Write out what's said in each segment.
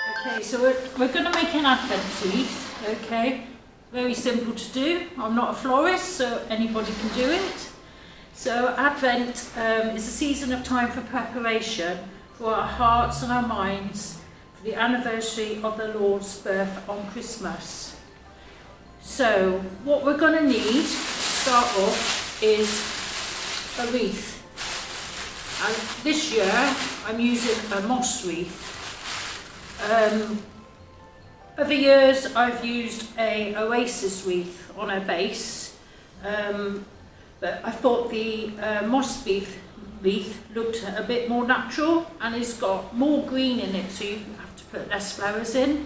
Okay, so we're going to make an Advent wreath, okay? Very simple to do. I'm not a florist, so anybody can do it. So Advent is a season of time for preparation for our hearts and our minds for the anniversary of the Lord's birth on Christmas. So what we're going to need to start off is a wreath. And this year I'm using a moss wreath. Other years I've used a oasis wreath on a base, but I thought the moss wreath looked a bit more natural, and it's got more green in it, so you have to put less flowers in.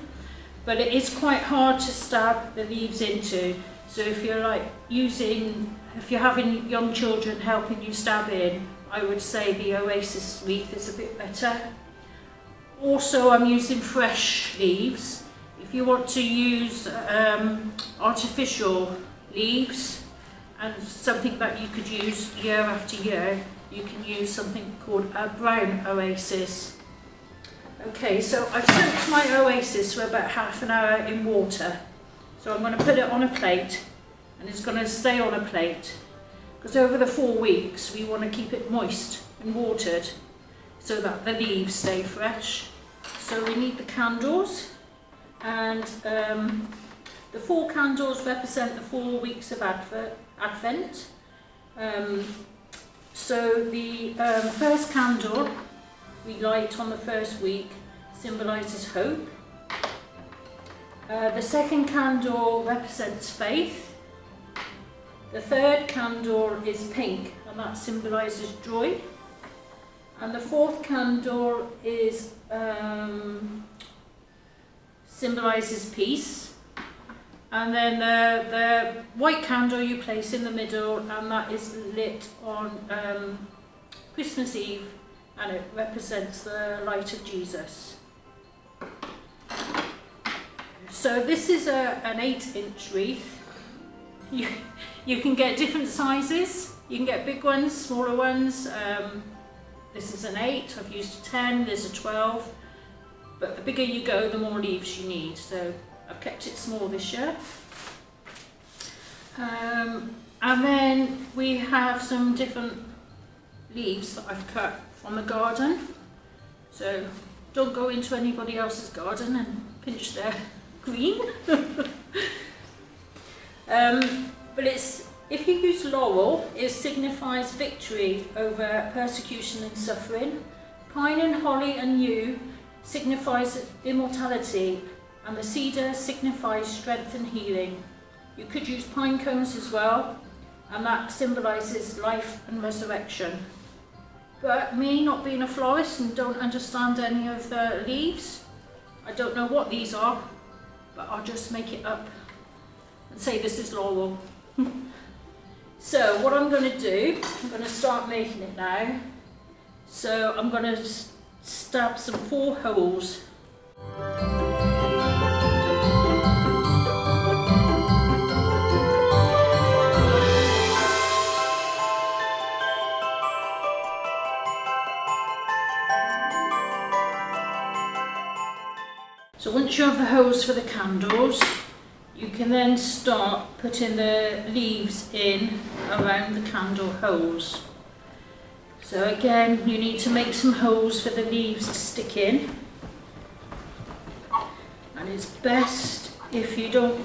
But it is quite hard to stab the leaves into, so if you're having young children helping you stab in, I would say the oasis wreath is a bit better. Also, I'm using fresh leaves. If you want to use artificial leaves and something that you could use year after year, you can use something called a brown oasis. Okay, so I've soaked my oasis for about half an hour in water. So I'm going to put it on a plate, and it's going to stay on a plate, because over the 4 weeks we want to keep it moist and watered so that the leaves stay fresh. So we need the candles, and the 4 candles represent the 4 weeks of Advent. So the first candle we light on the first week symbolises hope. The second candle represents faith. The third candle is pink, and that symbolises joy. And the fourth candle is symbolises peace. And then the white candle you place in the middle, and that is lit on Christmas Eve, and it represents the light of Jesus. So this is an 8-inch wreath. You can get different sizes. You can get big ones, smaller ones. This is an 8, I've used a 10, there's a 12. But the bigger you go, the more leaves you need. So I've kept it small this year. And then we have some different leaves that I've cut from the garden. So don't go into anybody else's garden and pinch their green. But if you use laurel, it signifies victory over persecution and suffering. Pine and holly and yew signifies immortality, and the cedar signifies strength and healing. You could use pine cones as well, and that symbolises life and resurrection. But me, not being a florist and don't understand any of the leaves, I don't know what these are, but I'll just make it up and say this is laurel. So what I'm going to do, I'm going to start making it now. So I'm going to stab some 4 holes. So once you have the holes for the candles, you can then start putting the leaves in around the candle holes. So again, you need to make some holes for the leaves to stick in. And it's best if you don't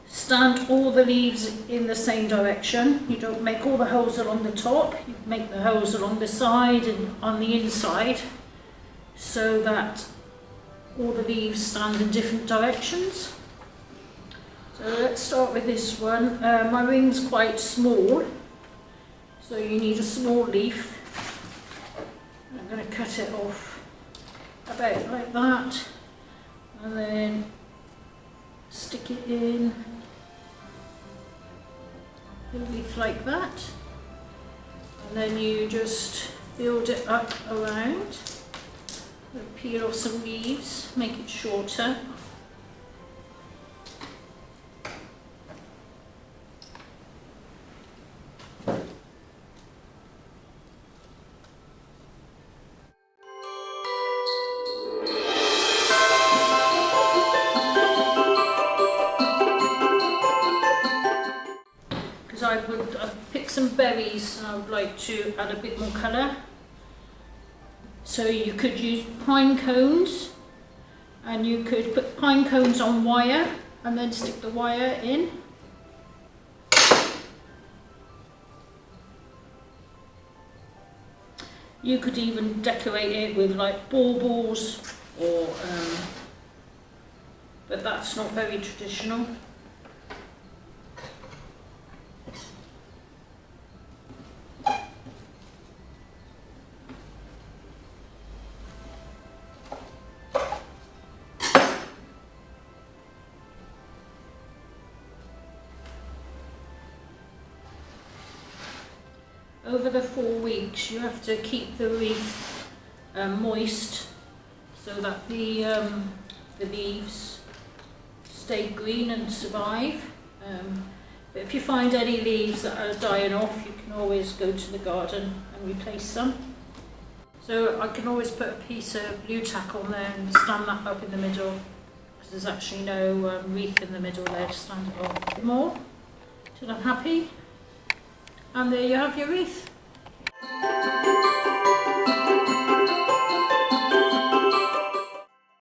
stand all the leaves in the same direction. You don't make all the holes along the top, you make the holes along the side and on the inside, so that all the leaves stand in different directions. So let's start with this one. My ring's quite small, so you need a small leaf. I'm going to cut it off about like that, and then stick it in a leaf like that, and then you just build it up around. Peel off some leaves, make it shorter. would pick some berries and I would like to add a bit more colour. So you could use pine cones, and you could put pine cones on wire and then stick the wire in. You could even decorate it with like baubles, or but that's not very traditional. Over the 4 weeks, you have to keep the wreath moist so that the leaves stay green and survive. But if you find any leaves that are dying off, you can always go to the garden and replace them. So I can always put a piece of blue tack on there and stand that up in the middle, because there's actually no wreath in the middle there to stand it on. More till I'm happy. And there you have your wreath.